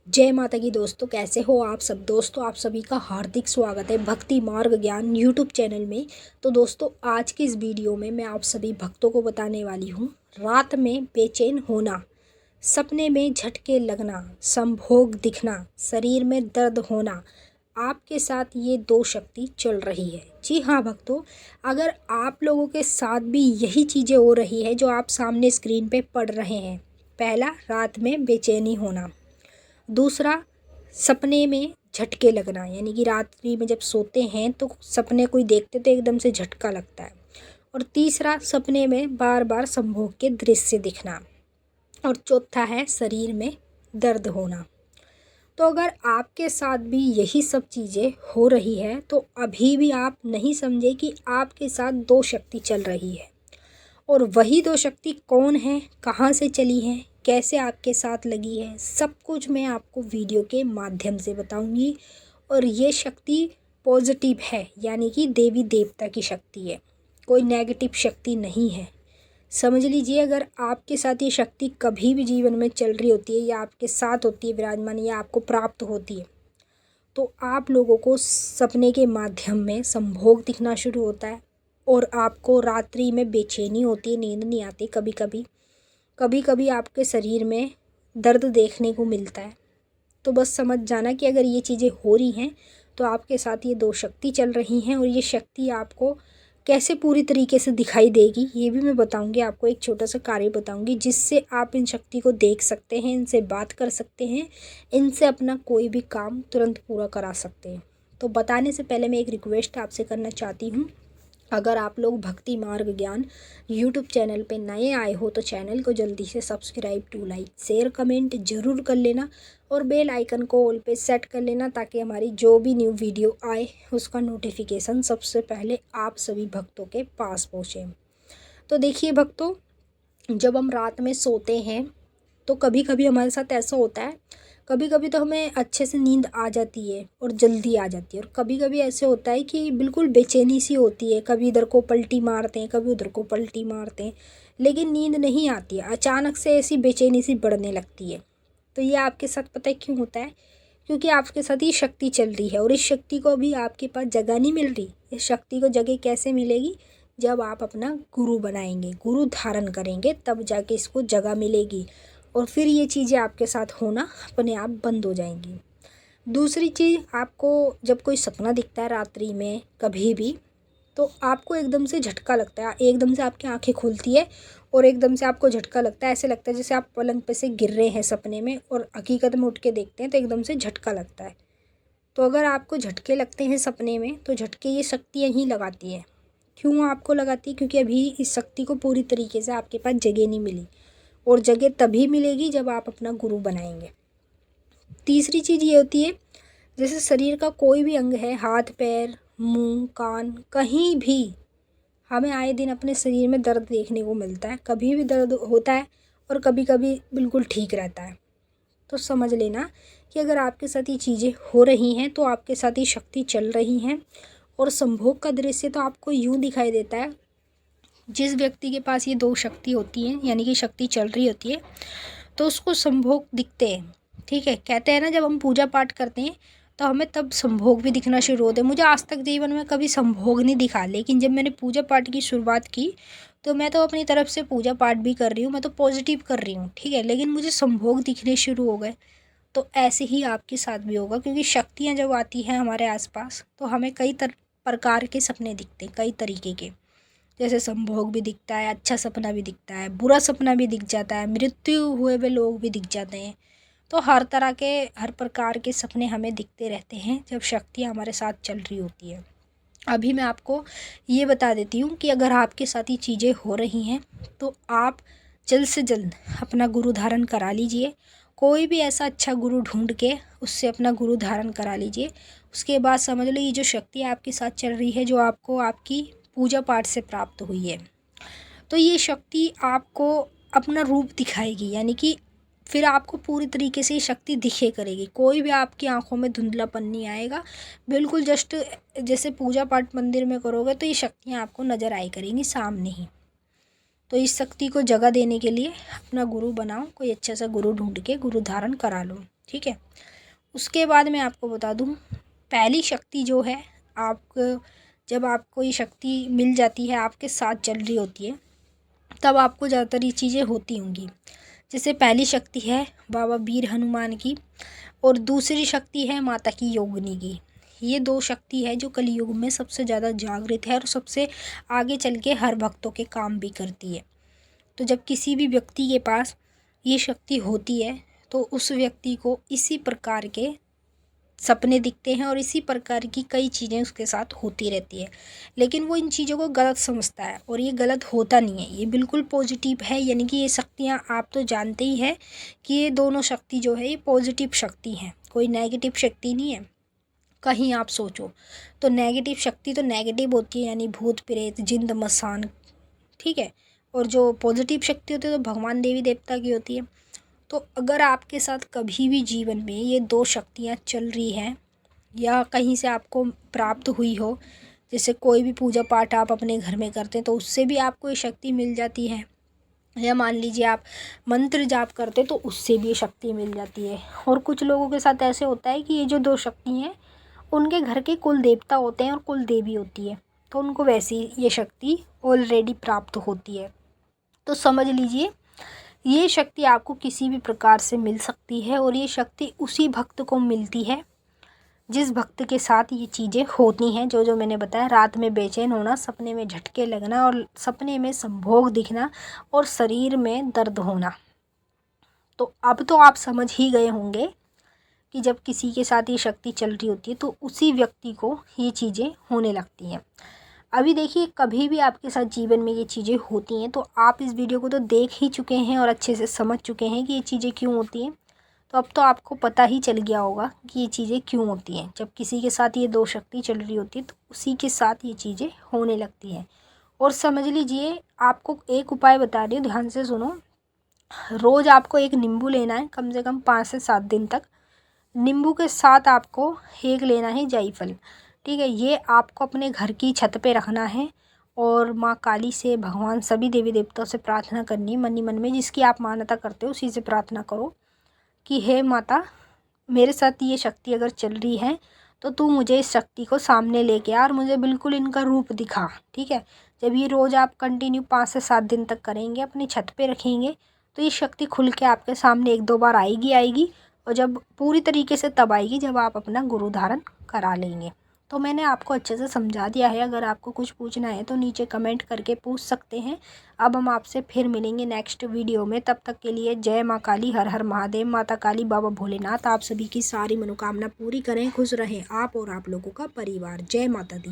जय माता की दोस्तों, कैसे हो आप सब। दोस्तों आप सभी का हार्दिक स्वागत है भक्ति मार्ग ज्ञान यूट्यूब चैनल में। तो दोस्तों आज की इस वीडियो में मैं आप सभी भक्तों को बताने वाली हूँ, रात में बेचैन होना, सपने में झटके लगना, संभोग दिखना, शरीर में दर्द होना, आपके साथ ये दो शक्ति चल रही है। जी हाँ भक्तों, अगर आप लोगों के साथ भी यही चीज़ें हो रही है जो आप सामने स्क्रीन पे पढ़ रहे हैं। पहला, रात में बेचैनी होना। दूसरा, सपने में झटके लगना, यानी कि रात्रि में जब सोते हैं तो सपने कोई देखते तो एकदम से झटका लगता है। और तीसरा, सपने में बार बार संभोग के दृश्य दिखना। और चौथा है शरीर में दर्द होना। तो अगर आपके साथ भी यही सब चीज़ें हो रही है तो अभी भी आप नहीं समझे कि आपके साथ दो शक्ति चल रही है। और वही दो शक्ति कौन है, कहाँ से चली है, कैसे आपके साथ लगी है, सब कुछ मैं आपको वीडियो के माध्यम से बताऊंगी। और ये शक्ति पॉजिटिव है, यानी कि देवी देवता की शक्ति है, कोई नेगेटिव शक्ति नहीं है। समझ लीजिए, अगर आपके साथ ये शक्ति कभी भी जीवन में चल रही होती है या आपके साथ होती है विराजमान या आपको प्राप्त होती है, तो आप लोगों को सपने के माध्यम में संभोग दिखना शुरू होता है और आपको रात्रि में बेचैनी होती है, नींद नहीं आती। कभी कभी आपके शरीर में दर्द देखने को मिलता है। तो बस समझ जाना कि अगर ये चीज़ें हो रही हैं तो आपके साथ ये दो शक्ति चल रही हैं। और ये शक्ति आपको कैसे पूरी तरीके से दिखाई देगी ये भी मैं बताऊंगी। आपको एक छोटा सा कार्य बताऊंगी जिससे आप इन शक्ति को देख सकते हैं, इनसे बात कर सकते हैं, इनसे अपना कोई भी काम तुरंत पूरा करा सकते हैं। तो बताने से पहले मैं एक रिक्वेस्ट आपसे करना चाहती हूँ, अगर आप लोग भक्ति मार्ग ज्ञान यूट्यूब चैनल पे नए आए हो तो चैनल को जल्दी से subscribe to like share comment ज़रूर कर लेना और बेल आइकन को ऑल पे सेट कर लेना ताकि हमारी जो भी न्यू वीडियो आए उसका नोटिफिकेशन सबसे पहले आप सभी भक्तों के पास पहुँचे। तो देखिए भक्तों, जब हम रात में सोते हैं तो कभी कभी हमारे साथ ऐसा होता है, कभी कभी तो हमें अच्छे से नींद आ जाती है और जल्दी आ जाती है, और कभी कभी ऐसे होता है कि बिल्कुल बेचैनी सी होती है, कभी इधर को पलटी मारते हैं कभी उधर को पलटी मारते हैं लेकिन नींद नहीं आती है। अचानक से ऐसी बेचैनी सी बढ़ने लगती है। तो ये आपके साथ पता है क्यों होता है? क्योंकि आपके साथ ये शक्ति चल रही है और इस शक्ति को अभी आपके पास जगह नहीं मिल रही। इस शक्ति को जगह कैसे मिलेगी? जब आप अपना गुरु बनाएंगे, गुरु धारण करेंगे, तब जाके इसको जगह मिलेगी और फिर ये चीज़ें आपके साथ होना अपने आप बंद हो जाएंगी। दूसरी चीज़, आपको जब कोई सपना दिखता है रात्रि में कभी भी, तो आपको एकदम से झटका लगता है, एकदम से आपकी आंखें खुलती है और एकदम से आपको झटका लगता है। ऐसे लगता है जैसे आप पलंग पे से गिर रहे हैं सपने में, और हकीकत में उठ के देखते हैं तो एकदम से झटका लगता है। तो अगर आपको झटके लगते हैं सपने में तो झटके ये शक्ति यहीं लगाती है। क्यों आपको लगाती है? क्योंकि अभी इस शक्ति को पूरी तरीके से आपके पास जगह नहीं मिली, और जगह तभी मिलेगी जब आप अपना गुरु बनाएंगे। तीसरी चीज़ ये होती है, जैसे शरीर का कोई भी अंग है, हाथ पैर मुंह कान, कहीं भी हमें आए दिन अपने शरीर में दर्द देखने को मिलता है। कभी भी दर्द होता है और कभी कभी बिल्कुल ठीक रहता है। तो समझ लेना कि अगर आपके साथ ये चीज़ें हो रही हैं तो आपके साथ ये शक्ति चल रही हैं। और संभोग का दृश्य तो आपको यूँ दिखाई देता है, जिस व्यक्ति के पास ये दो शक्ति होती है यानी कि शक्ति चल रही होती है तो उसको संभोग दिखते हैं। ठीक है, कहते हैं ना, जब हम पूजा पाठ करते हैं तो हमें तब संभोग भी दिखना शुरू होते हैं। मुझे आज तक जीवन में कभी संभोग नहीं दिखा, लेकिन जब मैंने पूजा पाठ की शुरुआत की तो मैं तो अपनी तरफ से पूजा पाठ भी कर रही हूँ, मैं तो पॉजिटिव कर रही हूँ। ठीक है, लेकिन मुझे संभोग दिखने शुरू हो गए। तो ऐसे ही आपके साथ भी होगा, क्योंकि शक्तियाँ जब आती हैं हमारे आसपास तो हमें कई प्रकार के सपने दिखते हैं, कई तरीके के। जैसे संभोग भी दिखता है, अच्छा सपना भी दिखता है, बुरा सपना भी दिख जाता है, मृत्यु हुए हुए लोग भी दिख जाते हैं। तो हर तरह के, हर प्रकार के सपने हमें दिखते रहते हैं जब शक्तियाँ हमारे साथ चल रही होती है। अभी मैं आपको ये बता देती हूँ कि अगर आपके साथ ये चीज़ें हो रही हैं तो आप जल्द से जल्द अपना गुरु धारण करा लीजिए। कोई भी ऐसा अच्छा गुरु ढूंढ के उससे अपना गुरु धारण करा लीजिए। उसके बाद समझ लो ये जो शक्ति आपके साथ चल रही है, जो आपको आपकी पूजा पाठ से प्राप्त हुई है, तो ये शक्ति आपको अपना रूप दिखाएगी, यानी कि फिर आपको पूरी तरीके से ये शक्ति दिखे करेगी। कोई भी आपकी आंखों में धुंधलापन नहीं आएगा। बिल्कुल जस्ट जैसे पूजा पाठ मंदिर में करोगे तो ये शक्तियाँ आपको नज़र आई करेंगी सामने ही। तो इस शक्ति को जगह देने के लिए अपना गुरु बनाओ, कोई अच्छा सा गुरु ढूंढ के गुरु धारण करा लो। ठीक है। उसके बाद मैं आपको बता दूँ, पहली शक्ति जो है, जब आपको ये शक्ति मिल जाती है, आपके साथ चल रही होती है, तब आपको ज़्यादातर ये चीज़ें होती होंगी। जैसे पहली शक्ति है बाबा वीर हनुमान की, और दूसरी शक्ति है माता की योगिनी की। ये 2 शक्ति है जो कलयुग में सबसे ज़्यादा जागृत है और सबसे आगे चल के हर भक्तों के काम भी करती है। तो जब किसी भी व्यक्ति के पास ये शक्ति होती है तो उस व्यक्ति को इसी प्रकार के सपने दिखते हैं और इसी प्रकार की कई चीज़ें उसके साथ होती रहती है। लेकिन वो इन चीज़ों को गलत समझता है, और ये गलत होता नहीं है, ये बिल्कुल पॉजिटिव है। यानी कि ये शक्तियाँ आप तो जानते ही हैं कि ये दोनों शक्ति जो है ये पॉजिटिव शक्ति हैं, कोई नेगेटिव शक्ति नहीं है। कहीं आप सोचो तो नेगेटिव शक्ति तो नेगेटिव होती है, यानी भूत प्रेत जिंद मसान, ठीक है। और जो पॉजिटिव शक्ति होती है तो भगवान देवी देवता की होती है। तो अगर आपके साथ कभी भी जीवन में ये 2 शक्तियाँ चल रही हैं या कहीं से आपको प्राप्त हुई हो, जैसे कोई भी पूजा पाठ आप अपने घर में करते हैं तो उससे भी आपको ये शक्ति मिल जाती है, या मान लीजिए आप मंत्र जाप करते तो उससे भी ये शक्ति मिल जाती है। और कुछ लोगों के साथ ऐसे होता है कि ये जो 2 शक्ति हैं उनके घर के कुल देवता होते हैं और कुल देवी होती है, तो उनको वैसी ये शक्ति ऑलरेडी प्राप्त होती है। तो समझ लीजिए ये शक्ति आपको किसी भी प्रकार से मिल सकती है, और ये शक्ति उसी भक्त को मिलती है जिस भक्त के साथ ये चीज़ें होती हैं, जो मैंने बताया, रात में बेचैन होना, सपने में झटके लगना और सपने में संभोग दिखना और शरीर में दर्द होना। तो अब तो आप समझ ही गए होंगे कि जब किसी के साथ ये शक्ति चल रही होती है तो उसी व्यक्ति को ये चीज़ें होने लगती हैं। अभी देखिए, कभी भी आपके साथ जीवन में ये चीज़ें होती हैं तो आप इस वीडियो को तो देख ही चुके हैं और अच्छे से समझ चुके हैं कि ये चीज़ें क्यों होती हैं। तो अब तो आपको पता ही चल गया होगा कि ये चीज़ें क्यों होती हैं। जब किसी के साथ ये 2 शक्ति चल रही होती है तो उसी के साथ ये चीज़ें होने लगती हैं। और समझ लीजिए, आपको एक उपाय बता रही हूँ, ध्यान से सुनो। रोज़ आपको एक नींबू लेना है, कम से कम 5 से 7 दिन तक। नींबू के साथ आपको एक लेना है जायफल, ठीक है। ये आपको अपने घर की छत पे रखना है और माँ काली से, भगवान, सभी देवी देवताओं से प्रार्थना करनी है मन ही मन में, जिसकी आप मान्यता करते हो उसी से प्रार्थना करो कि हे माता, मेरे साथ ये शक्ति अगर चल रही है तो तू मुझे इस शक्ति को सामने लेके आ और मुझे बिल्कुल इनका रूप दिखा, ठीक है। जब ये रोज़ आप कंटिन्यू 5 से 7 दिन तक करेंगे, अपनी छत पे रखेंगे, तो ये शक्ति खुल के आपके सामने 1-2 बार आएगी, और जब पूरी तरीके से तब आएगी जब आप अपना गुरु धारण करा लेंगे। तो मैंने आपको अच्छे से समझा दिया है। अगर आपको कुछ पूछना है तो नीचे कमेंट करके पूछ सकते हैं। अब हम आपसे फिर मिलेंगे नेक्स्ट वीडियो में। तब तक के लिए जय माँ काली, हर हर महादेव। माता काली, बाबा भोलेनाथ आप सभी की सारी मनोकामना पूरी करें। खुश रहें आप और आप लोगों का परिवार। जय माता दी।